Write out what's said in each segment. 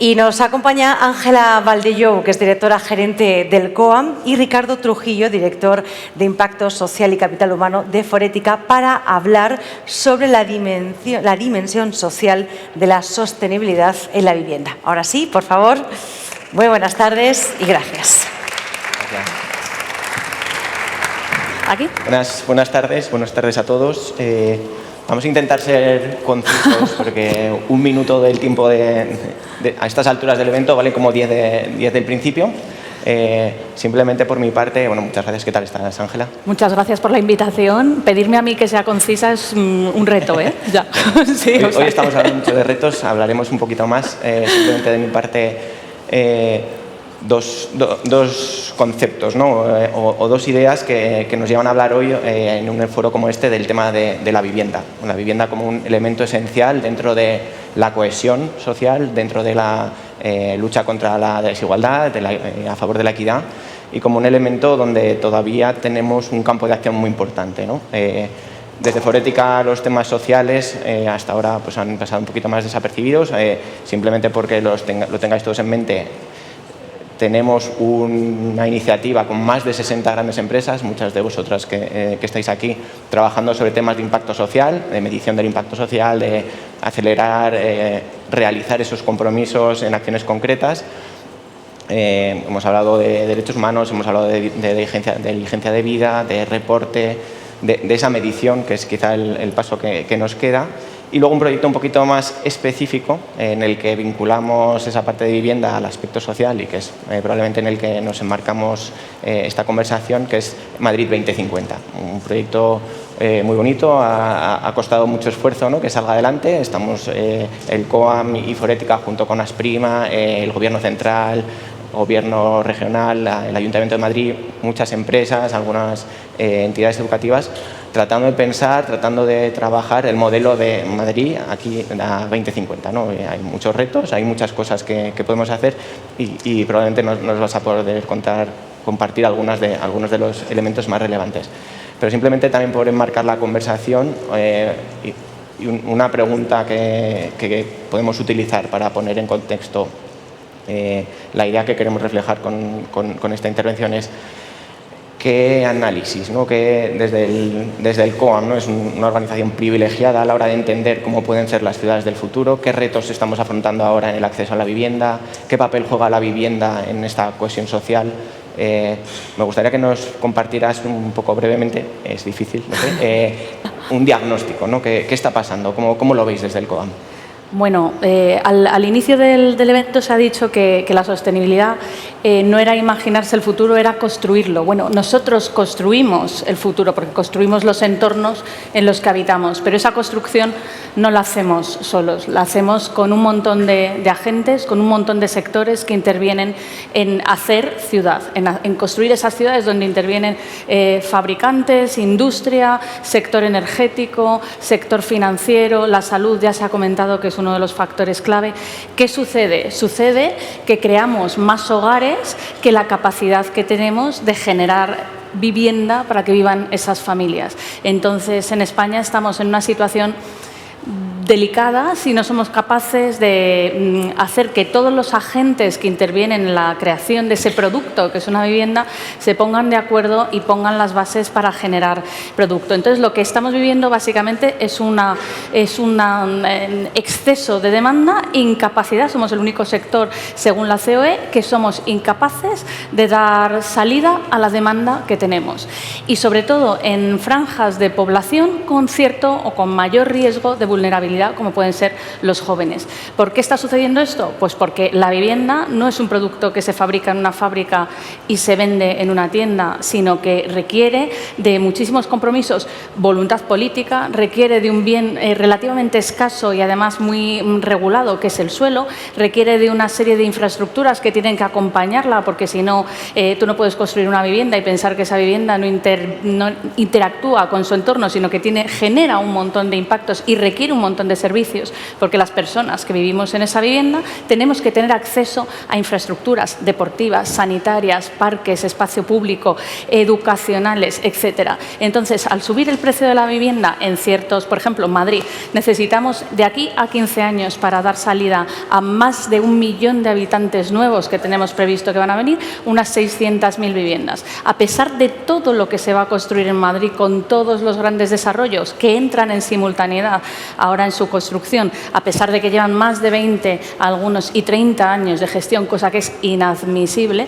Y nos acompaña Ángela Valdellou, que es directora gerente del COAM, y Ricardo Trujillo, director de Impacto Social y Capital Humano de Forética, para hablar sobre la dimensión social de la sostenibilidad en la vivienda. Ahora sí, por favor, muy buenas tardes y gracias. ¿Aquí? Buenas tardes a todos. Vamos a intentar ser concisos porque un minuto del tiempo a estas alturas del evento vale como 10 del principio. Simplemente por mi parte, bueno, muchas gracias. ¿Qué tal estás, Ángela? Muchas gracias por la invitación. Pedirme a mí que sea concisa es un reto, ¿eh? Ya. Sí, hoy estamos hablando mucho de retos, hablaremos un poquito más. Simplemente de mi parte, dos conceptos, ¿no? o dos ideas que nos llevan a hablar hoy en un foro como este del tema de la vivienda. La vivienda como un elemento esencial dentro de la cohesión social, dentro de la lucha contra la desigualdad, a favor de la equidad, y como un elemento donde todavía tenemos un campo de acción muy importante, ¿no? Desde Forética los temas sociales hasta ahora pues han pasado un poquito más desapercibidos, simplemente porque lo tengáis todos en mente. Tenemos una iniciativa con más de 60 grandes empresas, muchas de vosotras que estáis aquí, trabajando sobre temas de impacto social, de medición del impacto social, de acelerar, realizar esos compromisos en acciones concretas. Hemos hablado de derechos humanos, hemos hablado de diligencia de vida, de reporte, de esa medición, que es quizá el paso que nos queda. Y luego un proyecto un poquito más específico en el que vinculamos esa parte de vivienda al aspecto social y que es probablemente en el que nos enmarcamos esta conversación, que es Madrid 2050. Un proyecto muy bonito, ha costado mucho esfuerzo, ¿no?, que salga adelante. Estamos el COAM y Forética junto con Asprima, el Gobierno Central, Gobierno regional, el Ayuntamiento de Madrid, muchas empresas, algunas entidades educativas, tratando de pensar, tratando de trabajar el modelo de Madrid aquí a 2050, ¿no? Hay muchos retos, hay muchas cosas que podemos hacer y probablemente nos vas a poder compartir algunos de los elementos más relevantes. Pero simplemente también por enmarcar la conversación y una pregunta que podemos utilizar para poner en contexto la idea que queremos reflejar con esta intervención es qué análisis, ¿no?, que desde el COAM, ¿no?, es una organización privilegiada a la hora de entender cómo pueden ser las ciudades del futuro, qué retos estamos afrontando ahora en el acceso a la vivienda, qué papel juega la vivienda en esta cohesión social. Me gustaría que nos compartieras un poco brevemente, es difícil, no sé, un diagnóstico, ¿no? ¿Qué está pasando? ¿Cómo lo veis desde el COAM? Bueno, al inicio del evento se ha dicho que la sostenibilidad no era imaginarse el futuro, era construirlo. Bueno, nosotros construimos el futuro porque construimos los entornos en los que habitamos, pero esa construcción no la hacemos solos, la hacemos con un montón de agentes, con un montón de sectores que intervienen en hacer ciudad, en construir esas ciudades donde intervienen fabricantes, industria, sector energético, sector financiero, la salud, ya se ha comentado que es uno de los factores clave. ¿Qué sucede? Sucede que creamos más hogares que la capacidad que tenemos de generar vivienda para que vivan esas familias. Entonces, en España estamos en una situación delicada si no somos capaces de hacer que todos los agentes que intervienen en la creación de ese producto, que es una vivienda, se pongan de acuerdo y pongan las bases para generar producto. Entonces, lo que estamos viviendo básicamente es un exceso de demanda, incapacidad. Somos el único sector, según la COE, que somos incapaces de dar salida a la demanda que tenemos. Y sobre todo en franjas de población con cierto o con mayor riesgo de vulnerabilidad, como pueden ser los jóvenes. ¿Por qué está sucediendo esto? Pues porque la vivienda no es un producto que se fabrica en una fábrica y se vende en una tienda, sino que requiere de muchísimos compromisos, voluntad política, requiere de un bien relativamente escaso y además muy regulado, que es el suelo, requiere de una serie de infraestructuras que tienen que acompañarla, porque si no, tú no puedes construir una vivienda y pensar que esa vivienda no interactúa con su entorno, sino que genera un montón de impactos y requiere un montón montón de servicios, porque las personas que vivimos en esa vivienda tenemos que tener acceso a infraestructuras deportivas, sanitarias, parques, espacio público, educacionales, etcétera. Entonces, al subir el precio de la vivienda en ciertos, por ejemplo, en Madrid, necesitamos de aquí a 15 años para dar salida a más de 1 millón de habitantes nuevos que tenemos previsto que van a venir, unas 600.000 viviendas. A pesar de todo lo que se va a construir en Madrid con todos los grandes desarrollos que entran en simultaneidad ahora en su construcción, a pesar de que llevan más de 20, algunos y 30 años de gestión, cosa que es inadmisible,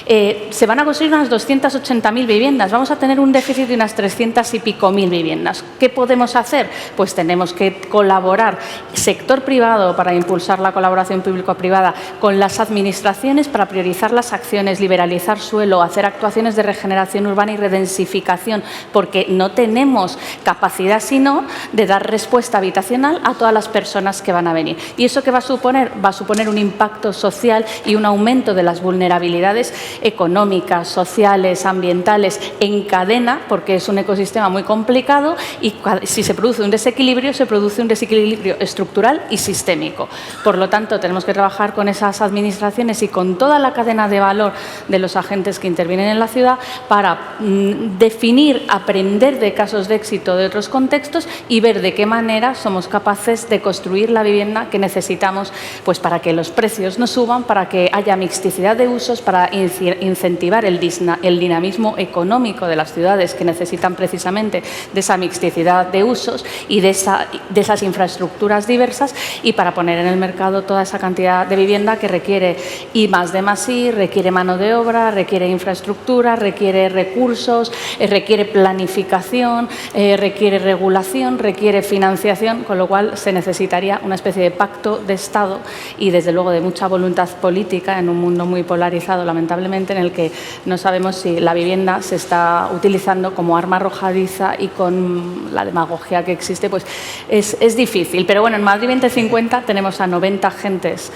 se van a construir unas 280.000 viviendas. Vamos a tener un déficit de unas 300 y pico mil viviendas. ¿Qué podemos hacer? Pues tenemos que colaborar, sector privado, para impulsar la colaboración público-privada con las administraciones para priorizar las acciones, liberalizar suelo, hacer actuaciones de regeneración urbana y redensificación, porque no tenemos capacidad sino de dar respuesta habitacional a todas las personas que van a venir. ¿Y eso qué va a suponer? Va a suponer un impacto social y un aumento de las vulnerabilidades económicas, sociales, ambientales en cadena, porque es un ecosistema muy complicado y si se produce un desequilibrio, se produce un desequilibrio estructural y sistémico. Por lo tanto, tenemos que trabajar con esas administraciones y con toda la cadena de valor de los agentes que intervienen en la ciudad para definir, aprender de casos de éxito de otros contextos y ver de qué manera somos capaces de construir la vivienda que necesitamos, pues para que los precios no suban, para que haya mixticidad de usos, para incentivar el dinamismo económico de las ciudades que necesitan precisamente de esa mixticidad de usos y de esas infraestructuras diversas, y para poner en el mercado toda esa cantidad de vivienda que requiere I+D+I, requiere mano de obra, requiere infraestructura, requiere recursos, requiere planificación, requiere regulación, requiere financiación, con lo cual se necesitaría una especie de pacto de Estado y, desde luego, de mucha voluntad política en un mundo muy polarizado, lamentablemente, en el que no sabemos si la vivienda se está utilizando como arma arrojadiza, y con la demagogia que existe, pues es difícil. Pero bueno, en Madrid 2050 tenemos a 90 agentes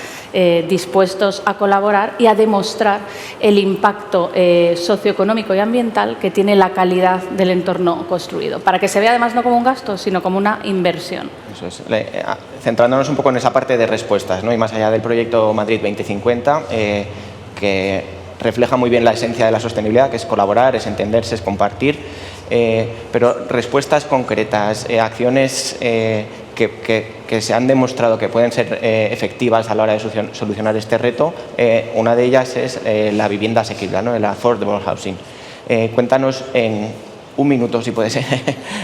dispuestos a colaborar y a demostrar el impacto socioeconómico y ambiental que tiene la calidad del entorno construido, para que se vea además no como un gasto, sino como una inversión. Eso es. Centrándonos un poco en esa parte de respuestas, ¿no? Y más allá del proyecto Madrid 2050, que refleja muy bien la esencia de la sostenibilidad, que es colaborar, es entenderse, es compartir, pero respuestas concretas, acciones que se han demostrado que pueden ser efectivas a la hora de solucionar este reto. Una de ellas es la vivienda asequible, ¿no? El affordable housing. Cuéntanos en 1 minuto, si puede ser,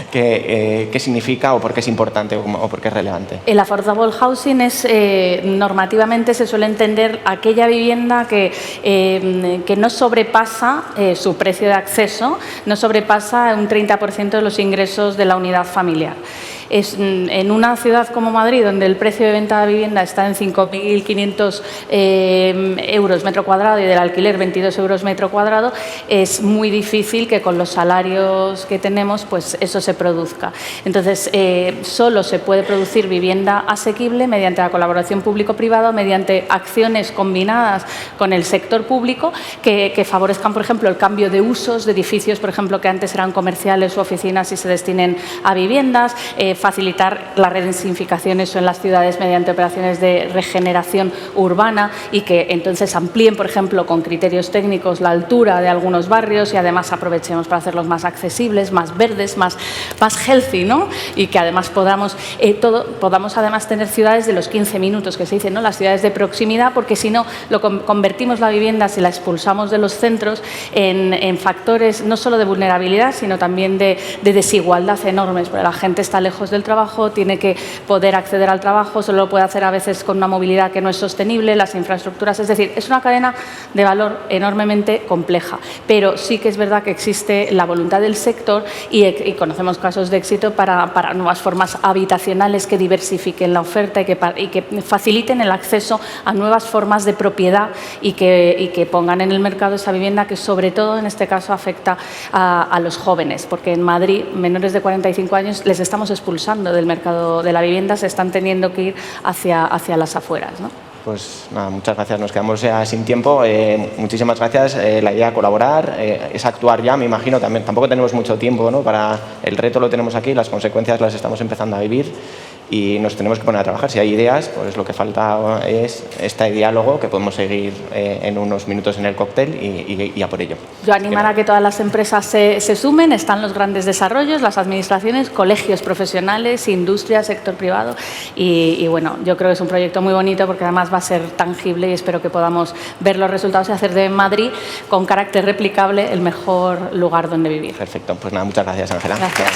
qué significa o por qué es importante o por qué es relevante. El affordable housing es, normativamente se suele entender aquella vivienda que no sobrepasa su precio de acceso, no sobrepasa un 30% de los ingresos de la unidad familiar. En una ciudad como Madrid, donde el precio de venta de vivienda está en 5.500 euros metro cuadrado y del alquiler 22 euros metro cuadrado, es muy difícil que con los salarios que tenemos pues eso se produzca. Entonces, solo se puede producir vivienda asequible mediante la colaboración público-privada, mediante acciones combinadas con el sector público que favorezcan, por ejemplo, el cambio de usos de edificios, por ejemplo, que antes eran comerciales o oficinas y se destinen a viviendas, facilitar la redensificación en las ciudades mediante operaciones de regeneración urbana y que entonces amplíen, por ejemplo, con criterios técnicos la altura de algunos barrios y además aprovechemos para hacerlos más accesibles, más verdes, más healthy, ¿no? Y que además podamos además tener ciudades de los 15 minutos que se dicen, ¿no? Las ciudades de proximidad, porque si no convertimos la vivienda, si la expulsamos de los centros, en factores no solo de vulnerabilidad, sino también de desigualdad enormes, porque la gente está lejos del trabajo, tiene que poder acceder al trabajo, solo lo puede hacer a veces con una movilidad que no es sostenible, las infraestructuras, es decir, es una cadena de valor enormemente compleja, pero sí que es verdad que existe la voluntad del sector y conocemos casos de éxito para nuevas formas habitacionales que diversifiquen la oferta y que faciliten el acceso a nuevas formas de propiedad y que pongan en el mercado esa vivienda que sobre todo en este caso afecta a los jóvenes, porque en Madrid menores de 45 años les estamos expulsando del mercado de la vivienda, se están teniendo que ir hacia las afueras, ¿no? Pues nada, muchas gracias. Nos quedamos ya sin tiempo. Muchísimas gracias. La idea de colaborar es actuar ya, me imagino. Tampoco tenemos mucho tiempo, ¿no? El reto lo tenemos aquí, las consecuencias las estamos empezando a vivir. y nos tenemos que poner a trabajar. Si hay ideas, pues lo que falta es este diálogo que podemos seguir en unos minutos en el cóctel y a por ello. Yo animar a que todas las empresas se sumen, están los grandes desarrollos, las administraciones, colegios profesionales, industria, sector privado y bueno, yo creo que es un proyecto muy bonito porque además va a ser tangible y espero que podamos ver los resultados y hacer de Madrid con carácter replicable el mejor lugar donde vivir. Perfecto, pues nada, muchas gracias, Ángela. Gracias.